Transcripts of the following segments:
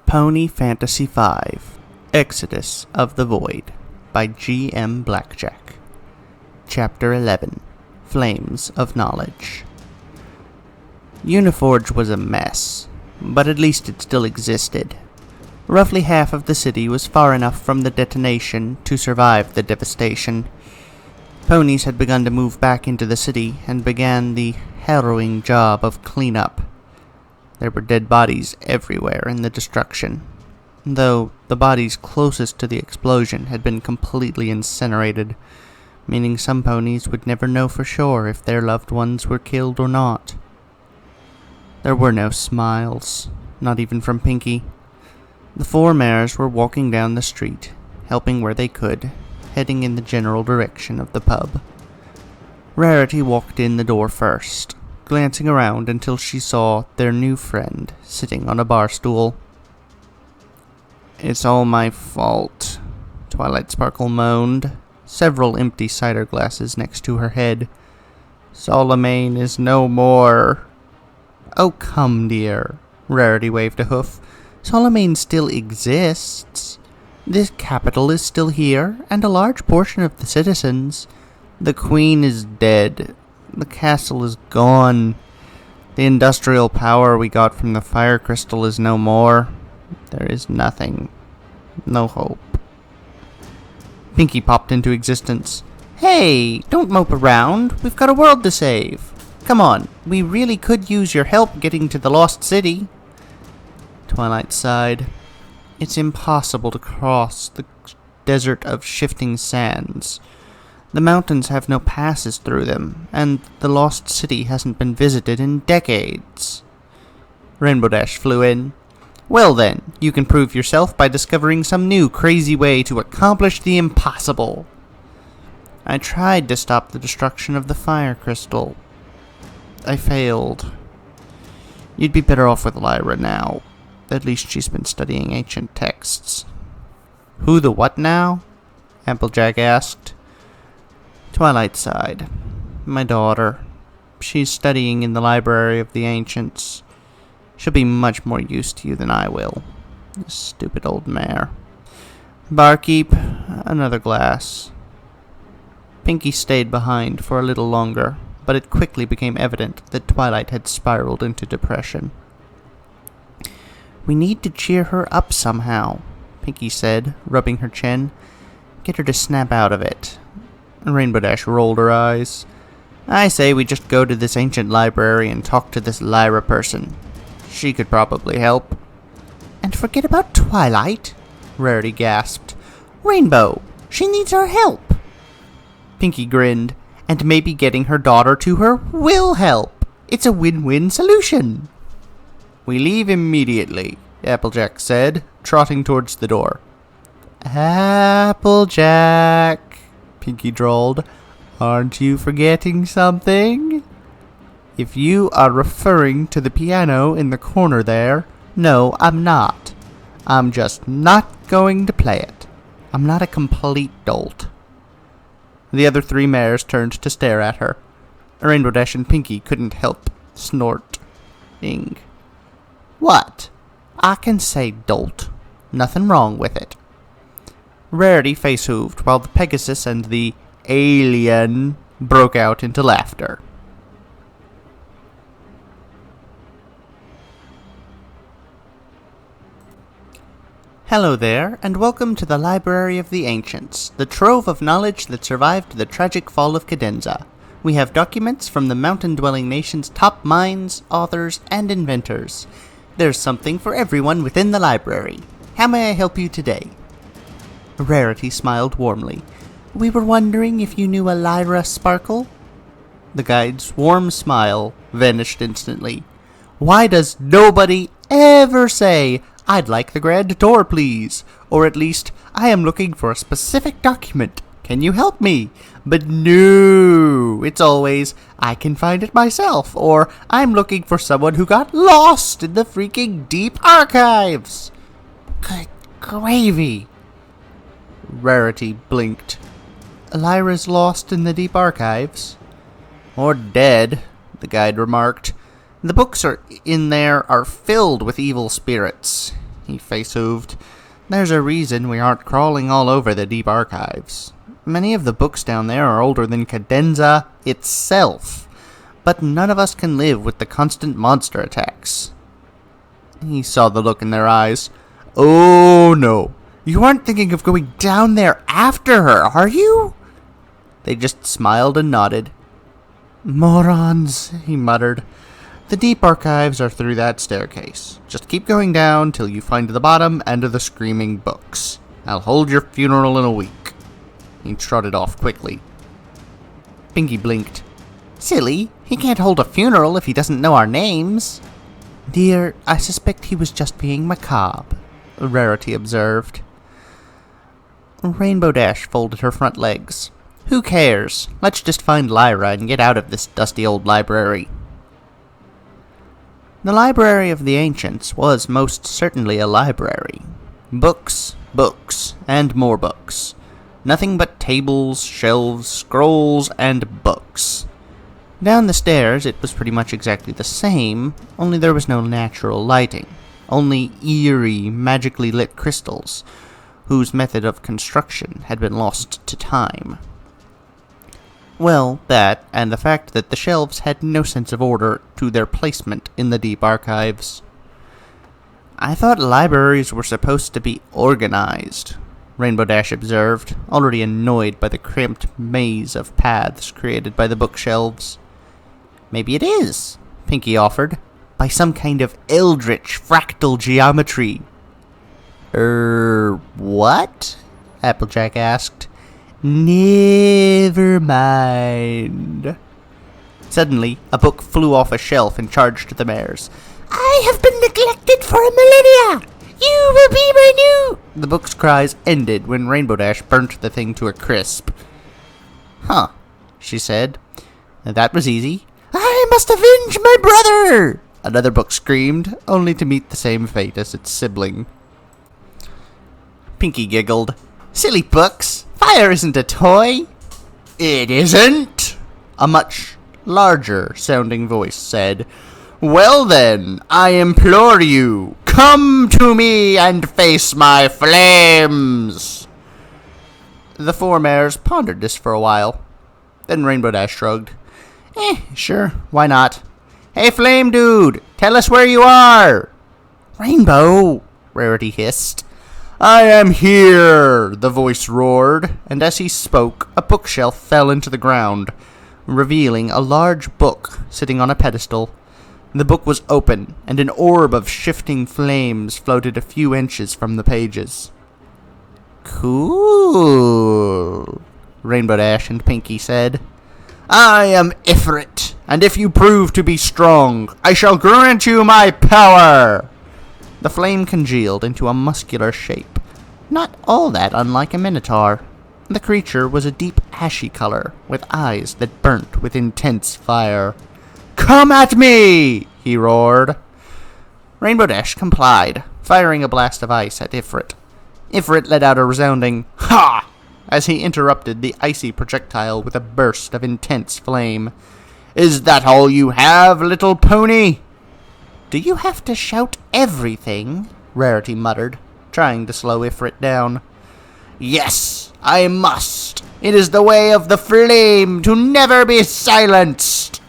Pony Fantasy V, Exodus of the Void, by G.M. Blackjack. Chapter 11, Flames of Knowledge. Uniforge was a mess, but at least it still existed. Roughly half of the city was far enough from the detonation to survive the devastation. Ponies had begun to move back into the city and began the harrowing job of cleanup. There were dead bodies everywhere in the destruction, though the bodies closest to the explosion had been completely incinerated, meaning some ponies would never know for sure if their loved ones were killed or not. There were no smiles, not even from Pinky. The four mares were walking down the street, helping where they could, heading in the general direction of the pub. Rarity walked in the door first, glancing around until she saw their new friend sitting on a bar stool. "It's all my fault," Twilight Sparkle moaned, several empty cider glasses next to her head. "Solomane is no more." "Oh, come, dear," Rarity waved a hoof. "Solomane still exists. This capital is still here, and a large portion of the citizens. The queen is dead. The castle is gone. The industrial power we got from the fire crystal is no more. There is nothing. No hope." Pinky popped into existence. "Hey, don't mope around. We've got a world to save. Come on, we really could use your help getting to the lost city." Twilight sighed. "It's impossible to cross the desert of shifting sands. The mountains have no passes through them, and the lost city hasn't been visited in decades." Rainbow Dash flew in. "Well then, you can prove yourself by discovering some new crazy way to accomplish the impossible." "I tried to stop the destruction of the fire crystal. I failed. You'd be better off with Lyra now. At least she's been studying ancient texts." "Who the what now?" Applejack asked. Twilight sighed. "My daughter. She's studying in the library of the ancients. She'll be much more used to you than I will. Stupid old mare. Barkeep, another glass." Pinky stayed behind for a little longer, but it quickly became evident that Twilight had spiraled into depression. "We need to cheer her up somehow," Pinky said, rubbing her chin. "Get her to snap out of it." Rainbow Dash rolled her eyes. "I say we just go to this ancient library and talk to this Lyra person. She could probably help." "And forget about Twilight?" Rarity gasped. "Rainbow, she needs our help." Pinky grinned. "And maybe getting her daughter to her will help. It's a win-win solution." "We leave immediately," Applejack said, trotting towards the door. "Applejack," Pinky drawled, "aren't you forgetting something?" "If you are referring to the piano in the corner there, no, I'm not. I'm just not going to play it. I'm not a complete dolt." The other three mares turned to stare at her. Rainbow Dash and Pinky couldn't help snorting. "What? I can say dolt. Nothing wrong with it." Rarity face-hooved while the Pegasus and the alien broke out into laughter. Hello there, and welcome to the Library of the Ancients, the trove of knowledge that survived the tragic fall of Cadenza. We have documents from the mountain-dwelling nation's top minds, authors, and inventors. There's something for everyone within the library. How may I help you today? Rarity smiled warmly. "We were wondering if you knew a Lyra Sparkle?" The guide's warm smile vanished instantly. "Why does nobody ever say, 'I'd like the grand tour, please,' or at least, 'I am looking for a specific document. Can you help me?' But no, it's always, 'I can find it myself,' or 'I'm looking for someone who got lost in the freaking deep archives.'" "Good gravy." Rarity blinked. "Lyra's lost in the deep archives?" "Or dead," the guide remarked. "The books in there are filled with evil spirits. he face-hooved. "There's a reason we aren't crawling all over the deep archives. Many of the books down there are older than Cadenza itself, but none of us can live with the constant monster attacks." He saw the look in their eyes. "Oh, no. You aren't thinking of going down there after her, are you?" They just smiled and nodded. "Morons," he muttered. "The deep archives are through that staircase. Just keep going down till you find the bottom end of the screaming books. I'll hold your funeral in a week." He trotted off quickly. Pinky blinked. "Silly, he can't hold a funeral if he doesn't know our names." "Dear, I suspect he was just being macabre," Rarity observed. Rainbow Dash folded her front legs. "Who cares? Let's just find Lyra and get out of this dusty old library." The Library of the Ancients was most certainly a library. Books, books, and more books. Nothing but tables, shelves, scrolls, and books. Down the stairs it was pretty much exactly the same, only there was no natural lighting. Only eerie, magically lit crystals, whose method of construction had been lost to time. Well, that, and the fact that the shelves had no sense of order to their placement in the deep archives. "I thought libraries were supposed to be organized," Rainbow Dash observed, already annoyed by the cramped maze of paths created by the bookshelves. "Maybe it is," Pinky offered, "by some kind of eldritch fractal geometry." What?" Applejack asked. "Never mind." Suddenly, a book flew off a shelf and charged the mares. "I have been neglected for a millennia! You will be my new—" The book's cries ended when Rainbow Dash burnt the thing to a crisp. "Huh," she said. "That was easy." "I must avenge my brother!" Another book screamed, only to meet the same fate as its sibling. Pinky giggled. "Silly books! Fire isn't a toy!" "It isn't?" A much larger-sounding voice said. "Well then, I implore you, come to me and face my flames!" The four mares pondered this for a while. Then Rainbow Dash shrugged. Sure, why not? "Hey, Flame Dude, tell us where you are!" "Rainbow!" Rarity hissed. "I am here!" the voice roared, and as he spoke, a bookshelf fell into the ground, revealing a large book sitting on a pedestal. The book was open, and an orb of shifting flames floated a few inches from the pages. "Cool," Rainbow Dash and Pinky said. "I am Ifrit, and if you prove to be strong, I shall grant you my power!" The flame congealed into a muscular shape, not all that unlike a minotaur. The creature was a deep ashy color, with eyes that burnt with intense fire. "Come at me!" he roared. Rainbow Dash complied, firing a blast of ice at Ifrit. Ifrit let out a resounding "Ha!" as he interrupted the icy projectile with a burst of intense flame. "Is that all you have, little pony?" "Do you have to shout everything?" Rarity muttered, trying to slow Ifrit down. "Yes, I must. It is the way of the flame to never be silenced."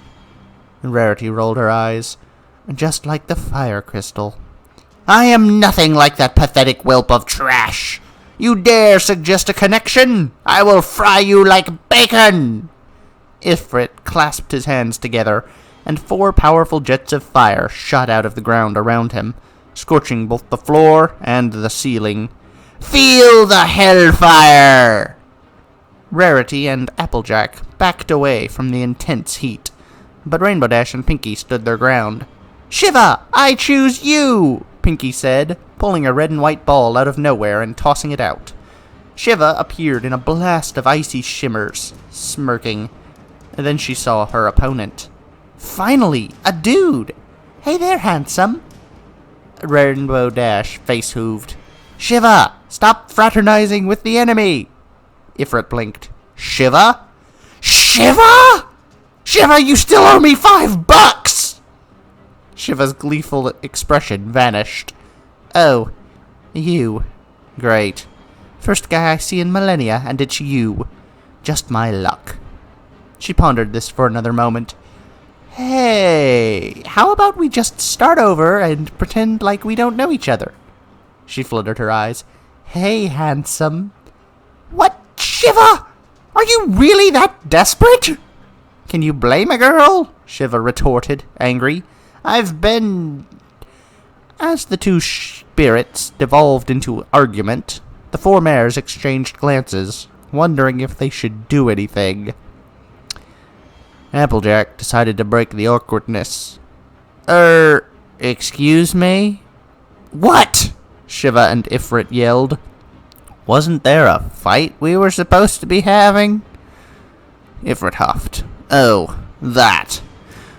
Rarity rolled her eyes, just like the fire crystal. "I am nothing like that pathetic whelp of trash. You dare suggest a connection? I will fry you like bacon!" Ifrit clasped his hands together, and 4 powerful jets of fire shot out of the ground around him, scorching both the floor and the ceiling. "Feel the hellfire!" Rarity and Applejack backed away from the intense heat, but Rainbow Dash and Pinky stood their ground. "Shiva, I choose you!" Pinky said, pulling a red and white ball out of nowhere and tossing it out. Shiva appeared in a blast of icy shimmers, smirking. Then she saw her opponent. "Finally, a dude! Hey there, handsome!" Rainbow Dash face-hooved. "Shiva, stop fraternizing with the enemy!" Ifrit blinked. "Shiva? Shiva? Shiva, you still owe me $5! Shiva's gleeful expression vanished. "Oh, You. Great. First guy I see in millennia, and it's you. Just my luck. She pondered this for another moment. Hey, how about we just start over and pretend like we don't know each other? She fluttered her eyes. Hey, handsome. What, Shiva? Are you really that desperate? Can you blame a girl? Shiva retorted, angry. I've been... As the two spirits devolved into argument, the four mares exchanged glances, wondering if they should do anything. Applejack decided to break the awkwardness. Excuse me? What? Shiva and Ifrit yelled. Wasn't there a fight we were supposed to be having? Ifrit huffed. Oh, that.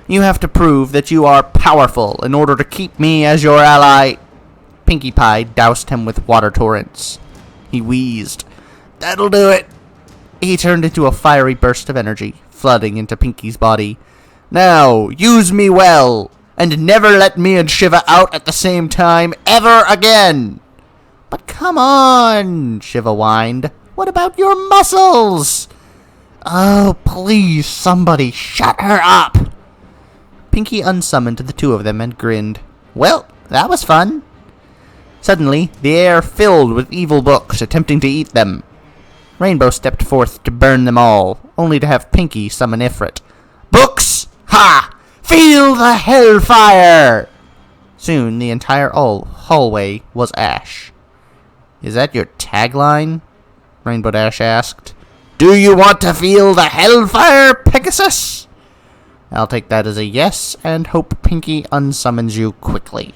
You have to prove that you are powerful in order to keep me as your ally. Pinkie Pie doused him with water torrents. He wheezed. That'll do it. He turned into a fiery burst of energy, flooding into Pinkie's body. Now, use me well, and never let me and Shiva out at the same time ever again. But come on, Shiva whined. What about your muscles? Oh, please, somebody shut her up. Pinkie unsummoned the two of them and grinned. Well, that was fun. Suddenly, the air filled with evil books attempting to eat them. Rainbow stepped forth to burn them all, only to have Pinkie summon Ifrit. Books! Ha! Feel the hellfire! Soon, the entire hallway was ash. Is that your tagline? Rainbow Dash asked. Do you want to feel the hellfire, Pegasus? I'll take that as a yes, and hope Pinkie unsummons you quickly.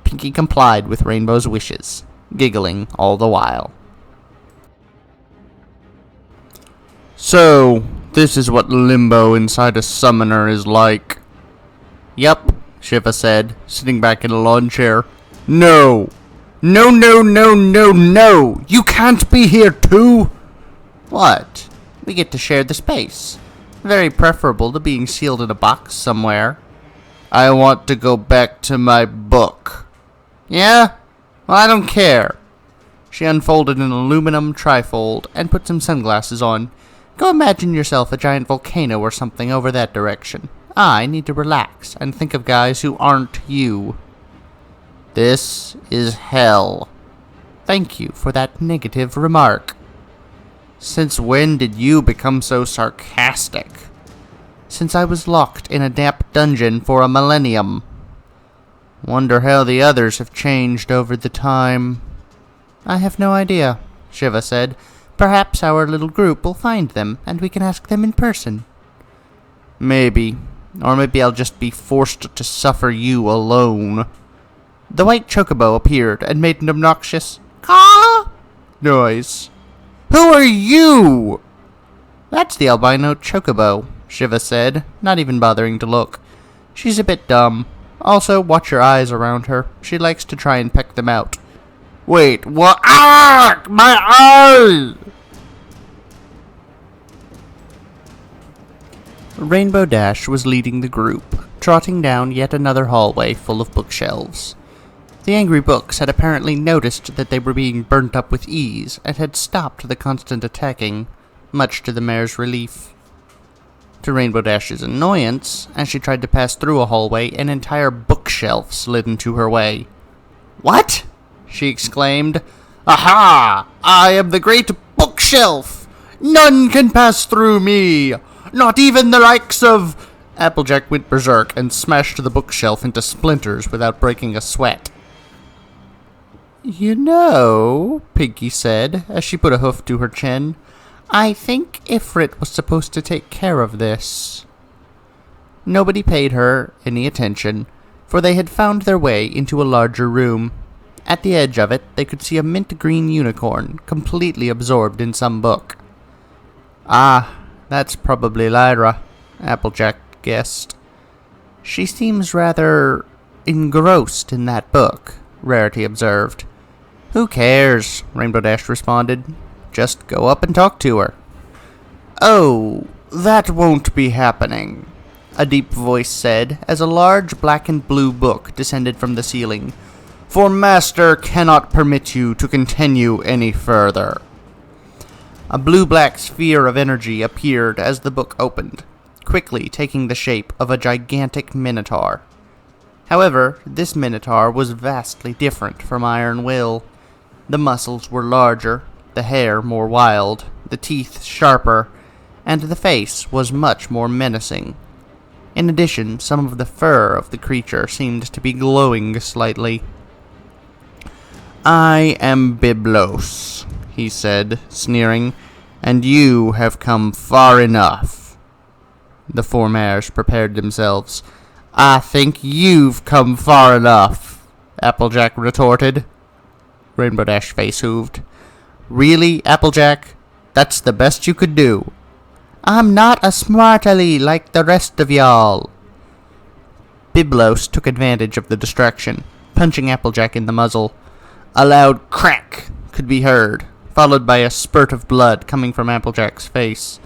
Pinkie complied with Rainbow's wishes, giggling all the while. So, this is what limbo inside a summoner is like. Yup, Shiva said, sitting back in a lawn chair. No! No, no, no, no, no! You can't be here too! What? We get to share the space. Very preferable to being sealed in a box somewhere. I want to go back to my book. Yeah? Well, I don't care. She unfolded an aluminum trifold and put some sunglasses on. Go imagine yourself a giant volcano or something over that direction. I need to relax and think of guys who aren't you. This is hell. Thank you for that negative remark. Since when did you become so sarcastic? Since I was locked in a damp dungeon for a millennium. Wonder how the others have changed over the time. I have no idea, Shiva said. Perhaps our little group will find them, and we can ask them in person. Maybe. Or maybe I'll just be forced to suffer you alone. The white chocobo appeared and made an obnoxious caw noise. Who are you? That's the albino chocobo, Shiva said, not even bothering to look. She's a bit dumb. Also, watch your eyes around her. She likes to try and peck them out. Wait, what? Ah! My eyes! Rainbow Dash was leading the group, trotting down yet another hallway full of bookshelves. The angry books had apparently noticed that they were being burnt up with ease, and had stopped the constant attacking, much to the mare's relief. To Rainbow Dash's annoyance, as she tried to pass through a hallway, an entire bookshelf slid into her way. What? She exclaimed. Aha! I am the great bookshelf! None can pass through me! Not even the likes of... Applejack went berserk and smashed the bookshelf into splinters without breaking a sweat. You know, Pinkie said, as she put a hoof to her chin, I think Ifrit was supposed to take care of this. Nobody paid her any attention, for they had found their way into a larger room. At the edge of it, they could see a mint-green unicorn, completely absorbed in some book. Ah, that's probably Lyra, Applejack guessed. She seems rather engrossed in that book, Rarity observed. Who cares? Rainbow Dash responded. Just go up and talk to her. Oh, that won't be happening, a deep voice said as a large black and blue book descended from the ceiling. for Master cannot permit you to continue any further." A blue-black sphere of energy appeared as the book opened, quickly taking the shape of a gigantic minotaur. However, this minotaur was vastly different from Iron Will. The muscles were larger, the hair more wild, the teeth sharper, and the face was much more menacing. In addition, some of the fur of the creature seemed to be glowing slightly. "I am Byblos," he said, sneering, "and you have come far enough." The four mares prepared themselves. "I think you've come far enough," Applejack retorted. Rainbow Dash face hooved. "Really, Applejack? That's the best you could do." "I'm not a smartly like the rest of y'all." Byblos took advantage of the distraction, punching Applejack in the muzzle. A loud crack could be heard, followed by a spurt of blood coming from Applejack's face.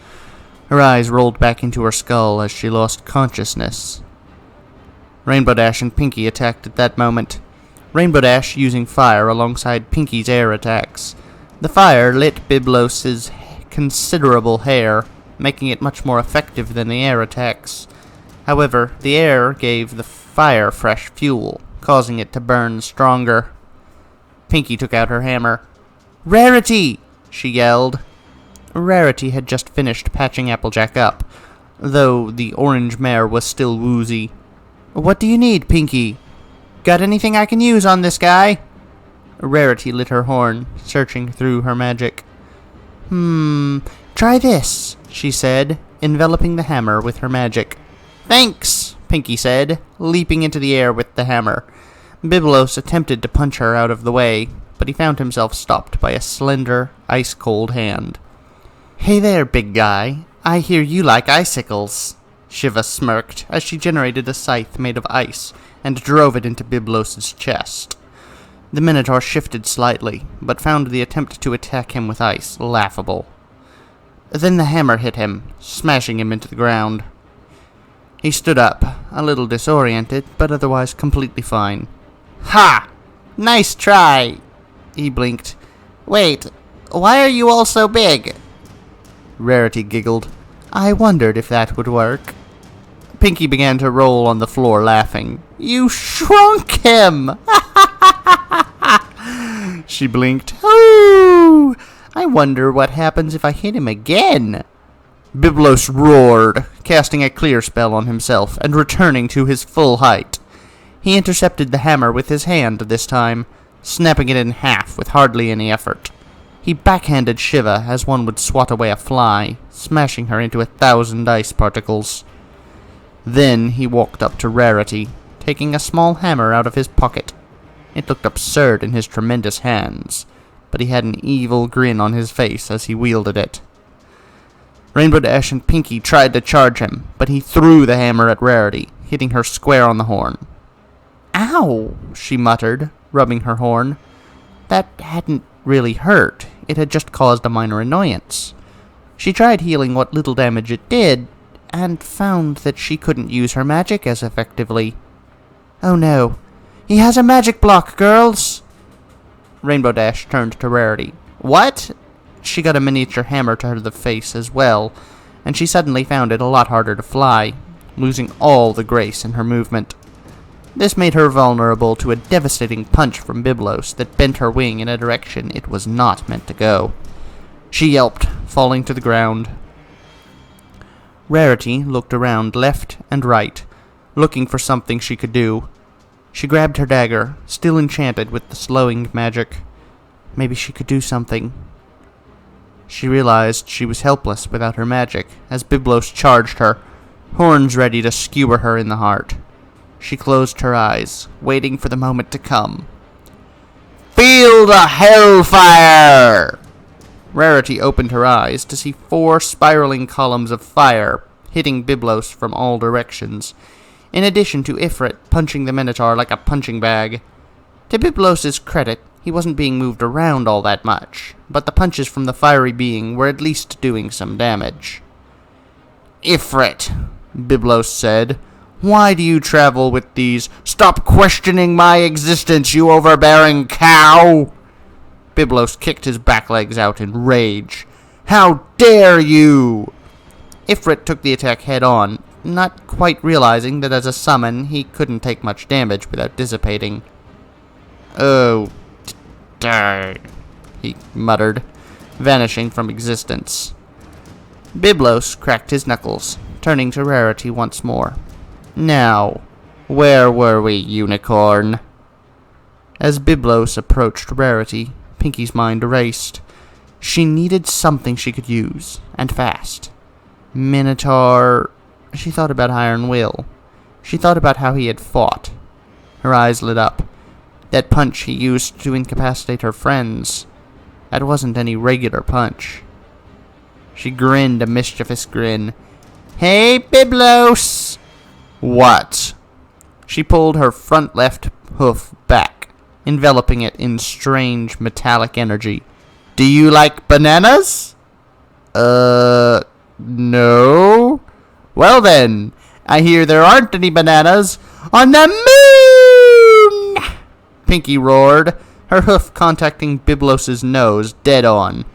Her eyes rolled back into her skull as she lost consciousness. Rainbow Dash and Pinky attacked at that moment, Rainbow Dash using fire alongside Pinky's air attacks. The fire lit Byblos's considerable hair, making it much more effective than the air attacks. However, the air gave the fire fresh fuel, causing it to burn stronger. Pinky took out her hammer. "Rarity!" she yelled. Rarity had just finished patching Applejack up, though the orange mare was still woozy. "What do you need, Pinky? Got anything I can use on this guy?" Rarity lit her horn, searching through her magic. Try this," she said, enveloping the hammer with her magic. "Thanks," Pinky said, leaping into the air with the hammer. Byblos attempted to punch her out of the way, but he found himself stopped by a slender, ice-cold hand. "Hey there, big guy. I hear you like icicles." Shiva smirked as she generated a scythe made of ice and drove it into Byblos's chest. The Minotaur shifted slightly, but found the attempt to attack him with ice laughable. Then the hammer hit him, smashing him into the ground. He stood up, a little disoriented, but otherwise completely fine. "Ha! Nice try!" He blinked. "Wait, why are you all so big?" Rarity giggled. "I wondered if that would work." Pinky began to roll on the floor, laughing. "You shrunk him!" She blinked. "Ooh! I wonder what happens if I hit him again." Byblos roared, casting a clear spell on himself and returning to his full height. He intercepted the hammer with his hand this time, snapping it in half with hardly any effort. He backhanded Shiva as one would swat away a fly, smashing her into 1,000 ice particles. Then he walked up to Rarity, taking a small hammer out of his pocket. It looked absurd in his tremendous hands, but he had an evil grin on his face as he wielded it. Rainbow Dash and Pinky tried to charge him, but he threw the hammer at Rarity, hitting her square on the horn. "Ow!" she muttered, rubbing her horn. That hadn't really hurt. It had just caused a minor annoyance. She tried healing what little damage it did, and found that she couldn't use her magic as effectively. "Oh no. He has a magic block, girls!" Rainbow Dash turned to Rarity. "What?" She got a miniature hammer to the face as well, and she suddenly found it a lot harder to fly, losing all the grace in her movement. This made her vulnerable to a devastating punch from Byblos that bent her wing in a direction it was not meant to go. She yelped, falling to the ground. Rarity looked around left and right, looking for something she could do. She grabbed her dagger, still enchanted with the slowing magic. Maybe she could do something. She realized she was helpless without her magic, as Byblos charged her, horns ready to skewer her in the heart. She closed her eyes, waiting for the moment to come. "Feel the hellfire!" Rarity opened her eyes to see 4 spiraling columns of fire hitting Byblos from all directions, in addition to Ifrit punching the Minotaur like a punching bag. To Byblos's credit, he wasn't being moved around all that much, but the punches from the fiery being were at least doing some damage. "Ifrit," Byblos said, Why do you travel with these? Stop questioning my existence, you overbearing cow! Biblos kicked his back legs out in rage. How dare you! Ifrit took the attack head on, not quite realizing that as a summon he couldn't take much damage without dissipating. Oh, die, he muttered, vanishing from existence. Biblos cracked his knuckles, turning to Rarity once more. Now, where were we, unicorn? As Biblos approached Rarity, Pinky's mind raced. She needed something she could use, and fast. Minotaur... She thought about Iron Will. She thought about how he had fought. Her eyes lit up. That punch he used to incapacitate her friends. That wasn't any regular punch. She grinned a mischievous grin. Hey, Biblos! What? She pulled her front left hoof back, enveloping it in strange metallic energy. Do you like bananas? No. Well then, I hear there aren't any bananas on the moon! Pinky roared, her hoof contacting Biblos' nose dead on.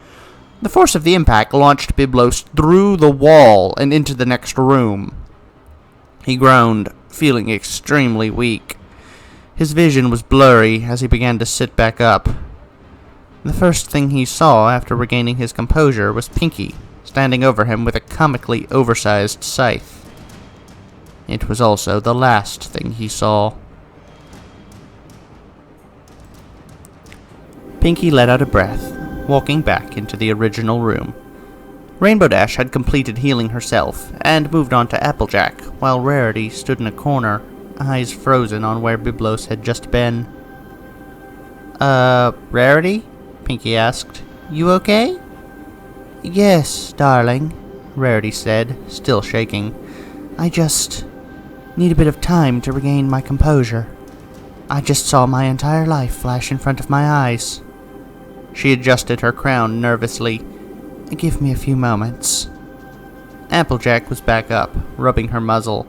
The force of the impact launched Biblos through the wall and into the next room. He groaned, feeling extremely weak. His vision was blurry as he began to sit back up. The first thing he saw after regaining his composure was Pinky, standing over him with a comically oversized scythe. It was also the last thing he saw. Pinky let out a breath, walking back into the original room. Rainbow Dash had completed healing herself, and moved on to Applejack, while Rarity stood in a corner, eyes frozen on where Biblos had just been. Rarity? Pinky asked. You okay? Yes, darling, Rarity said, still shaking. I just need a bit of time to regain my composure. I just saw my entire life flash in front of my eyes. She adjusted her crown nervously. Give me a few moments. Applejack was back up, rubbing her muzzle.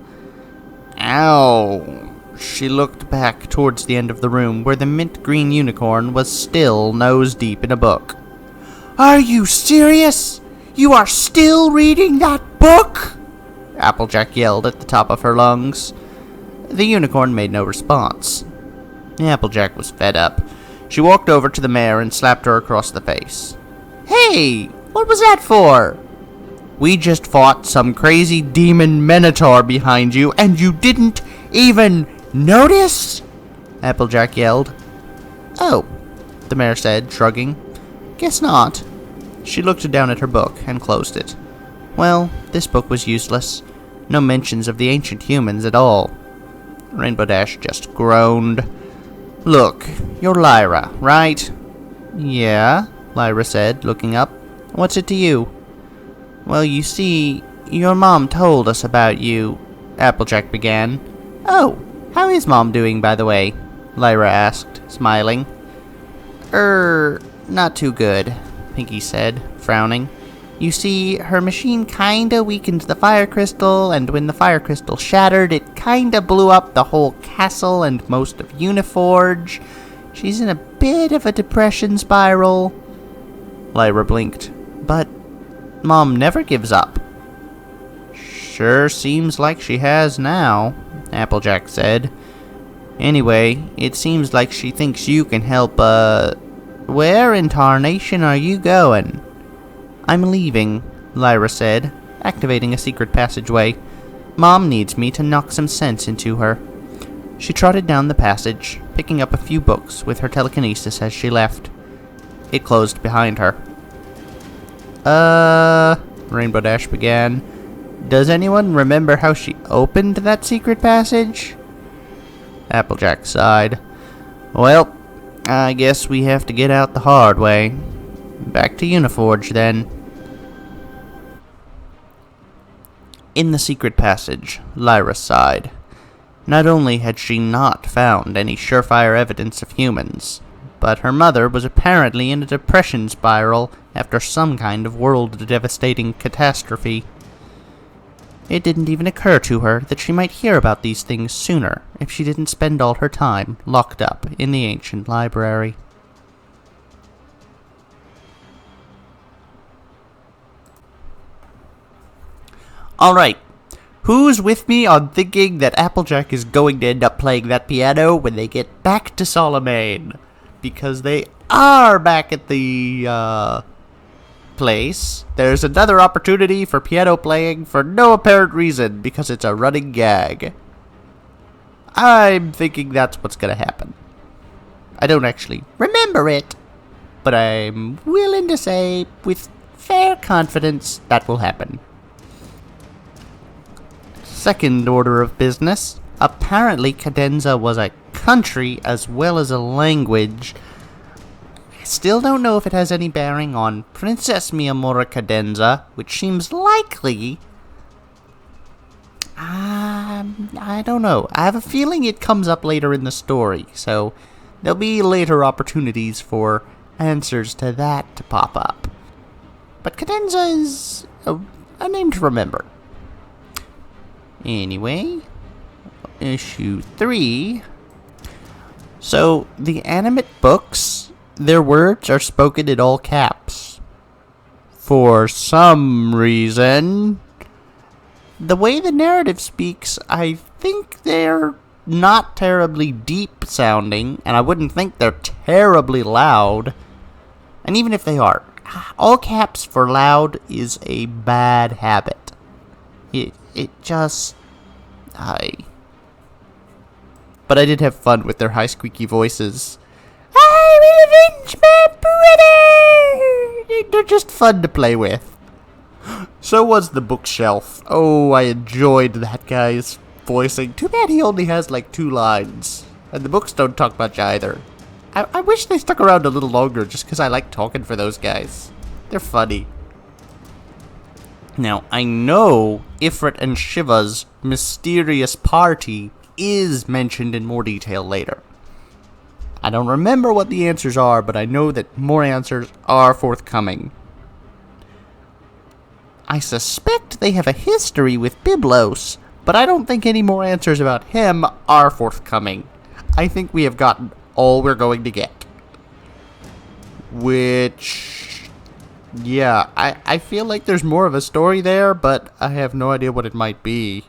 Ow! She looked back towards the end of the room, where the mint-green unicorn was still nose-deep in a book. Are you serious? You are still reading that book? Applejack yelled at the top of her lungs. The unicorn made no response. Applejack was fed up. She walked over to the mare and slapped her across the face. Hey! What was that for? We just fought some crazy demon minotaur behind you, and you didn't even notice? Applejack yelled. Oh, the mare said, shrugging. Guess not. She looked down at her book and closed it. Well, this book was useless. No mentions of the ancient humans at all. Rainbow Dash just groaned. Look, you're Lyra, right? Yeah, Lyra said, looking up. What's it to you? Well, you see, your mom told us about you, Applejack began. Oh, how is Mom doing, by the way? Lyra asked, smiling. Not too good, Pinky said, frowning. You see, her machine kinda weakened the fire crystal, and when the fire crystal shattered, it kinda blew up the whole castle and most of Uniforge. She's in a bit of a depression spiral. Lyra blinked. But Mom never gives up. Sure seems like she has now, Applejack said. Anyway, it seems like she thinks you can help, Where in tarnation are you going? I'm leaving, Lyra said, activating a secret passageway. Mom needs me to knock some sense into her. She trotted down the passage, picking up a few books with her telekinesis as she left. It closed behind her. Rainbow Dash began. Does anyone remember how she opened that secret passage? Applejack sighed. Well, I guess we have to get out the hard way. Back to Uniforge, then. In the secret passage, Lyra sighed. Not only had she not found any surefire evidence of humans, but her mother was apparently in a depression spiral after some kind of world-devastating catastrophe. It didn't even occur to her that she might hear about these things sooner if she didn't spend all her time locked up in the ancient library. Alright, who's with me on thinking that Applejack is going to end up playing that piano when they get back to Solomane? Because they are back at the, place. There's another opportunity for piano playing for no apparent reason, because it's a running gag. I'm thinking that's what's gonna happen. I don't actually remember it, but I'm willing to say, with fair confidence, that will happen. Second order of business. Apparently, cadenza was a country as well as a language. I still don't know if it has any bearing on Princess Miyamura Cadenza, which seems likely. I don't know. I have a feeling it comes up later in the story, so there'll be later opportunities for answers to that to pop up. But cadenza is a name to remember. Anyway, issue 3. So, the animate books, their words are spoken in all caps. For some reason. The way the narrative speaks, I think they're not terribly deep sounding, and I wouldn't think they're terribly loud. And even if they are, all caps for loud is a bad habit. It just... But I did have fun with their high squeaky voices. I will avenge my brother! They're just fun to play with. So was the bookshelf. Oh, I enjoyed that guy's voicing. Too bad he only has like 2 lines. And the books don't talk much either. I wish they stuck around a little longer just because I like talking for those guys. They're funny. Now, I know Ifrit and Shiva's mysterious party is mentioned in more detail later. I don't remember what the answers are, but I know that more answers are forthcoming. I suspect they have a history with Byblos, but I don't think any more answers about him are forthcoming. I think we have gotten all we're going to get. Which... yeah, I feel like there's more of a story there, but I have no idea what it might be.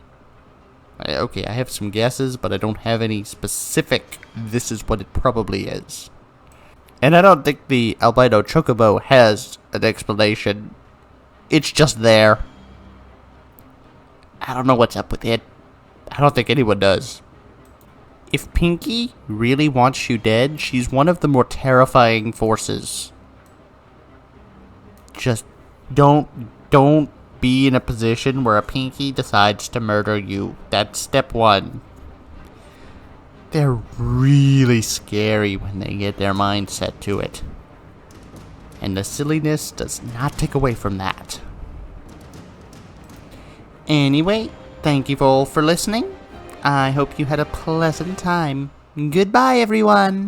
Okay, I have some guesses, but I don't have any specific, this is what it probably is. And I don't think the albino chocobo has an explanation. It's just there. I don't know what's up with it. I don't think anyone does. If Pinky really wants you dead, she's one of the more terrifying forces. Just don't be in a position where a Pinky decides to murder you. That's step 1. They're really scary when they get their mind set to it. And the silliness does not take away from that. Anyway, thank you all for listening. I hope you had a pleasant time. Goodbye, everyone.